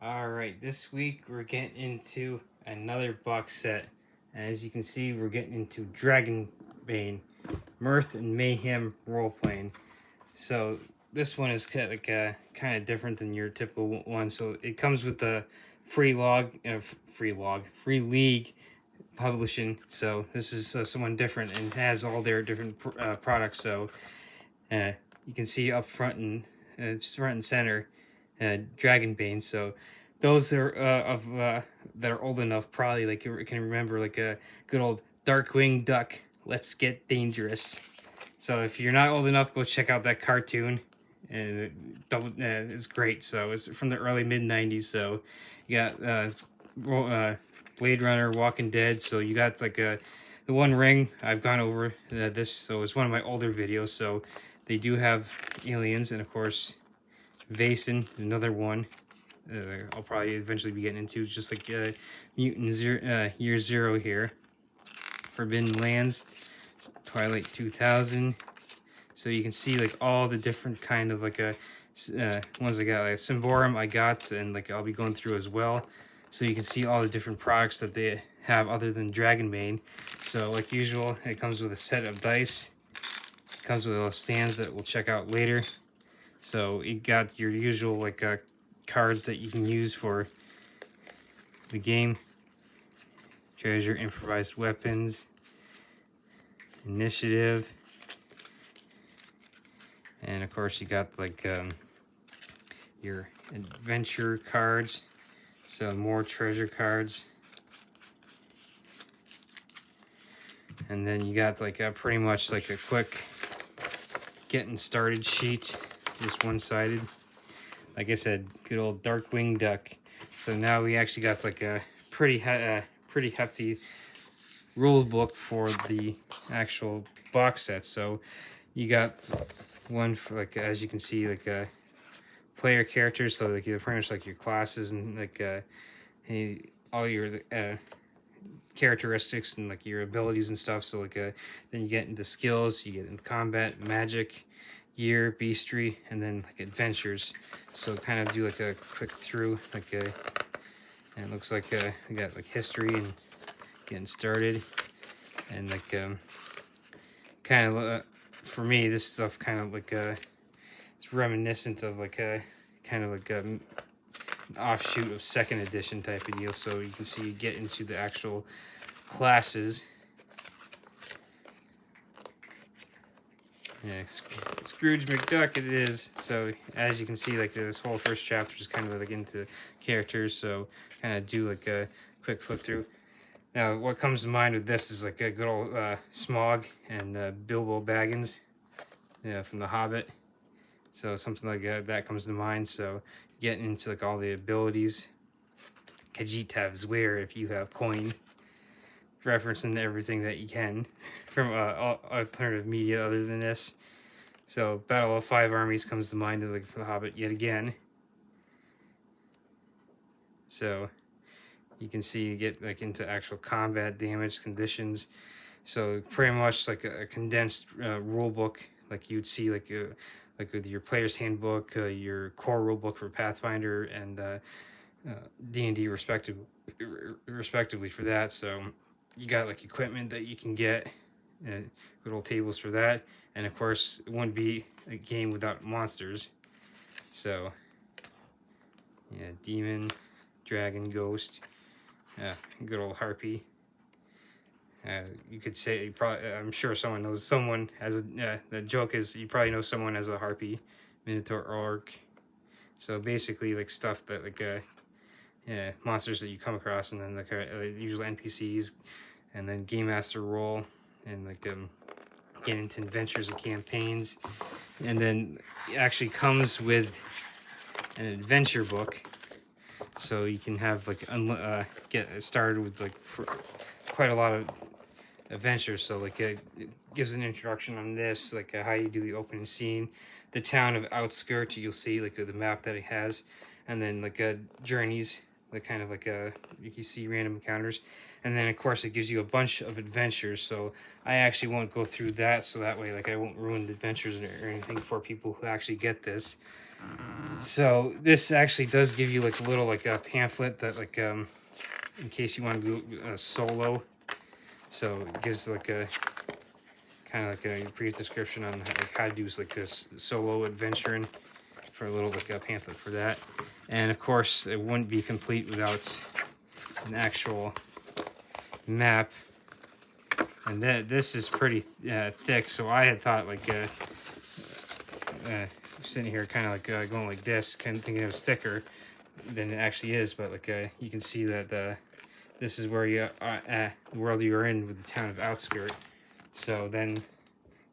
Alright, this week we're getting into another box set. And as you can see, we're getting into Dragonbane, Mirth and Mayhem role-playing. So this one is kind of different than your typical one. So it comes with a free league publishing. So this is someone different and has all their different products. So you can see up front and front and center, Dragonbane. So those that are that are old enough probably can remember like a good old Darkwing Duck. Let's get dangerous. So if you're not old enough, go check out that cartoon, and it's great. So it's from the early mid '90s. So you got Blade Runner, Walking Dead. So you got the One Ring. I've gone over this, so it's one of my older videos. So they do have aliens, and of course, Vason, another one. I'll probably eventually be getting into, just like Mutant Year Zero here. Forbidden Lands, Twilight 2000. So you can see like all the different kind of ones I got, like Symborum I got, and like I'll be going through as well. So you can see all the different products that they have other than Dragonbane. So like usual, it comes with a set of dice. It comes with little stands that we'll check out later. So you got your usual cards that you can use for the game. Treasure, improvised weapons, initiative, and of course you got your adventure cards. So more treasure cards, and then you got pretty much like a quick getting started sheet, just one-sided. Like I said, good old Darkwing Duck. So now we actually got like a pretty hefty rules book for the actual box set. So you got one for as you can see, player characters. So you're pretty much like your classes and all your characteristics and your abilities and stuff. So then you get into skills, you get into combat, magic, gear, beastry, and then adventures. So kind of do a quick through, and it looks like we got history and getting started, and kind of for me, this stuff kind of it's reminiscent of a kind of an offshoot of second edition type of deal. So you can see you get into the actual classes. Yeah, Scrooge McDuck it is. So as you can see, this whole first chapter is kind of into characters. So kind of do a quick flip through. Now, what comes to mind with this is a good old Smog and Bilbo Baggins, from The Hobbit. So something like that comes to mind. So getting into all the abilities. Khajiit have Zweir if you have coin. Referencing everything that you can from alternative media other than this. So Battle of Five Armies comes to mind for The Hobbit yet again. So you can see you get into actual combat damage conditions. So pretty much a condensed rule book you'd see with your player's handbook, your core rule book for Pathfinder and D&D respectively for that. So you got equipment that you can get, good old tables for that, and of course it wouldn't be a game without monsters. So yeah, demon, dragon, ghost, good old harpy. You could say I'm sure someone knows someone has the joke is you probably know someone as a harpy, minotaur, orc. So basically stuff that monsters that you come across, and then usual NPCs, and then game master role, and get into adventures and campaigns, and then it actually comes with an adventure book, so you can have get started with quite a lot of adventures. So it gives an introduction on this, how you do the opening scene, the town of Outskirt. You'll see the map that it has, and then journeys. Kind of you see random encounters, and then of course it gives you a bunch of adventures. So I actually won't go through that, so that way I won't ruin the adventures or anything for people who actually get this. So this actually does give you like a little like a pamphlet that like in case you want to go solo. So it gives like a kind of like a brief description on like how to do like this solo adventuring for a little like a pamphlet for that. And of course, it wouldn't be complete without an actual map. And this is pretty thick, so I had thought like sitting here kind of like going like this, kind of thinking of a sticker than it actually is. But like you can see that this is where you are at, the world you are in with the town of Outskirt. So then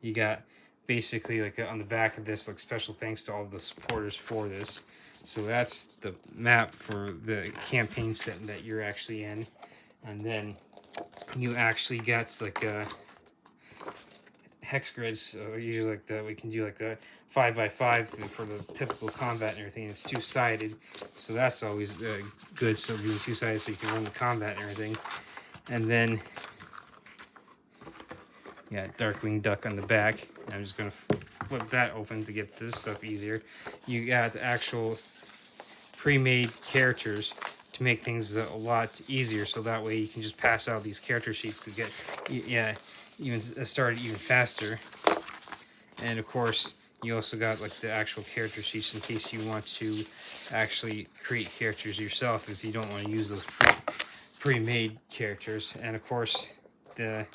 you got basically like on the back of this, like special thanks to all the supporters for this. So that's the map for the campaign setting that you're actually in. And then you actually get like hex grids. Usually like we can do like a 5x5 for the typical combat and everything. It's two-sided, so that's always good. So being two-sided, so you can run the combat and everything. And then yeah, Darkwing Duck on the back. I'm just gonna flip that open to get this stuff easier. You got the actual pre-made characters to make things a lot easier, so that way you can just pass out these character sheets to get even started even faster. And of course, you also got like the actual character sheets in case you want to actually create characters yourself if you don't want to use those pre-made characters. And of course, the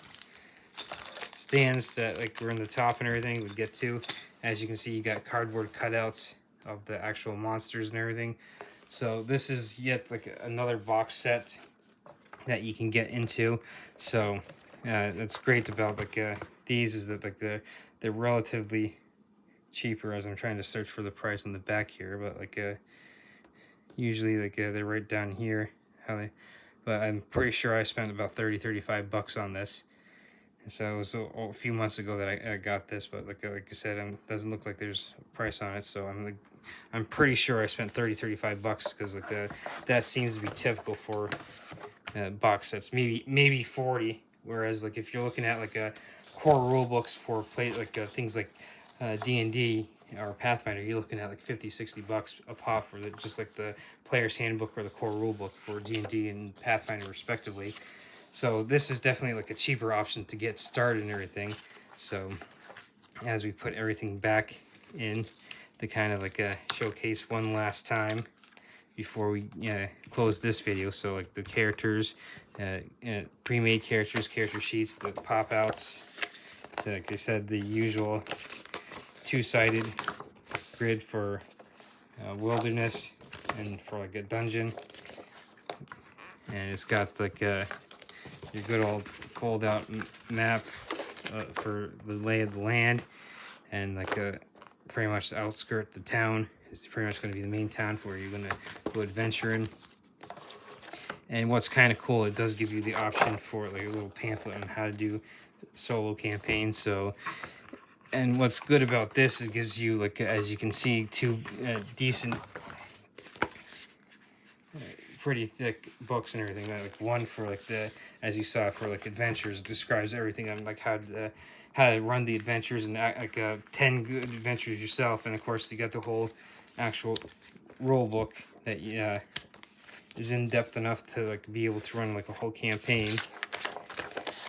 stands that like were in the top and everything would get to. As you can see, you got cardboard cutouts of the actual monsters and everything. So this is yet like another box set that you can get into. So that's great about like these is that like they're relatively cheaper, as I'm trying to search for the price on the back here, but like usually like they're right down here how they, but I'm pretty sure I spent about 35 bucks on this. So it was a few months ago that I got this, but like I said, it doesn't look like there's a price on it. So I'm pretty sure I spent 35 bucks because like that seems to be typical for box sets. Maybe 40. Whereas like if you're looking at like core rule books for like things like D&D or Pathfinder, you're looking at like 50-60 bucks a pop for just like the player's handbook or the core rule book for D&D and Pathfinder respectively. So this is definitely like a cheaper option to get started and everything. So as we put everything back in to kind of like showcase one last time before we close this video. So like the characters, pre-made characters, character sheets, the pop-outs, like I said, the usual two-sided grid for wilderness and for like a dungeon. And it's got like your good old fold out map for the lay of the land, and like pretty much the outskirt the town is pretty much going to be the main town for where you're going to go adventuring. And what's kind of cool, it does give you the option for like a little pamphlet on how to do solo campaigns. So, and what's good about this, it gives you like, as you can see, two decent pretty thick books and everything. Like one for like as you saw, for like adventures, describes everything on like how to run the adventures and like 10 good adventures yourself. And of course, you got the whole actual rule book that is in depth enough to like be able to run like a whole campaign.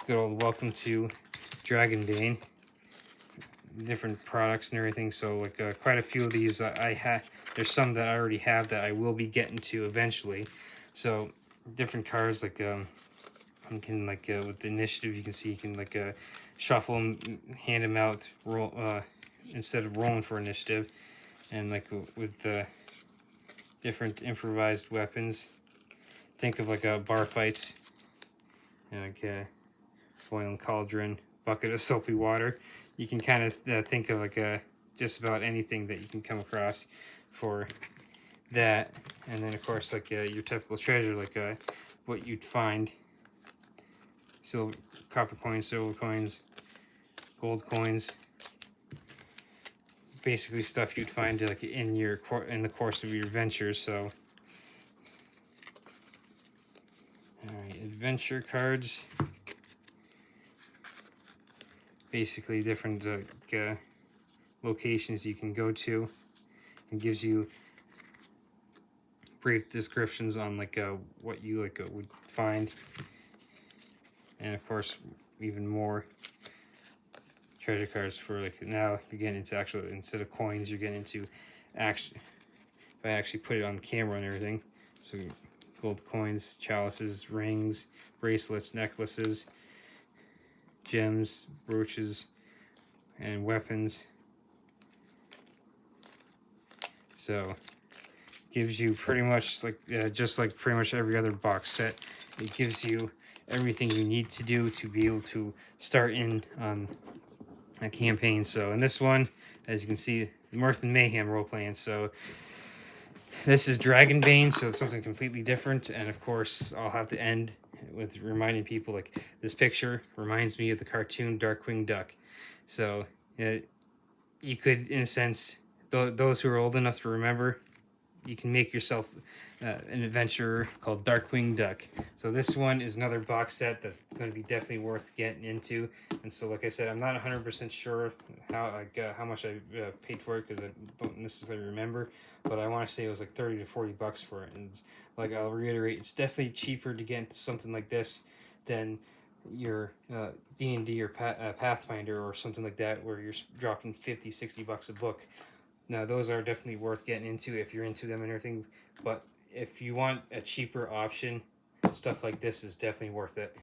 Good old welcome to Dragonbane. Different products and everything. So like quite a few of these I have. There's some that I already have that I will be getting to eventually. So different cards, like you can like with the initiative, you can see you can like shuffle them, hand them out, roll instead of rolling for initiative. And like with the different improvised weapons, think of like bar fights, and like boiling cauldron, bucket of soapy water. You can kind of think of like just about anything that you can come across for that. And then of course like your typical treasure, like what you'd find: silver, copper coins, silver coins, gold coins, basically stuff you'd find like in the course of your adventures. So all right, adventure cards, basically different locations you can go to It gives you brief descriptions on like what you like would find, and of course even more treasure cards for like now you're getting into actual, instead of coins, you're getting into action. If I actually put it on the camera and everything, so gold coins, chalices, rings, bracelets, necklaces, gems, brooches, and weapons. So gives you pretty much like just like pretty much every other box set. It gives you everything you need to do to be able to start in on a campaign. So in this one, as you can see, Mirth and Mayhem role playing. So this is Dragonbane, so it's something completely different. And of course, I'll have to end with reminding people like this picture reminds me of the cartoon Darkwing Duck. So you could, in a sense, those who are old enough to remember, you can make yourself an adventurer called Darkwing Duck. So this one is another box set that's going to be definitely worth getting into. And so, like I said, I'm not 100% sure how much I paid for it, because I don't necessarily remember. But I want to say it was like 30 to 40 bucks for it. And like I'll reiterate, it's definitely cheaper to get into something like this than your D&D or Pathfinder or something like that, where you're dropping 50, 60 bucks a book. Now, those are definitely worth getting into if you're into them and everything. But if you want a cheaper option, stuff like this is definitely worth it.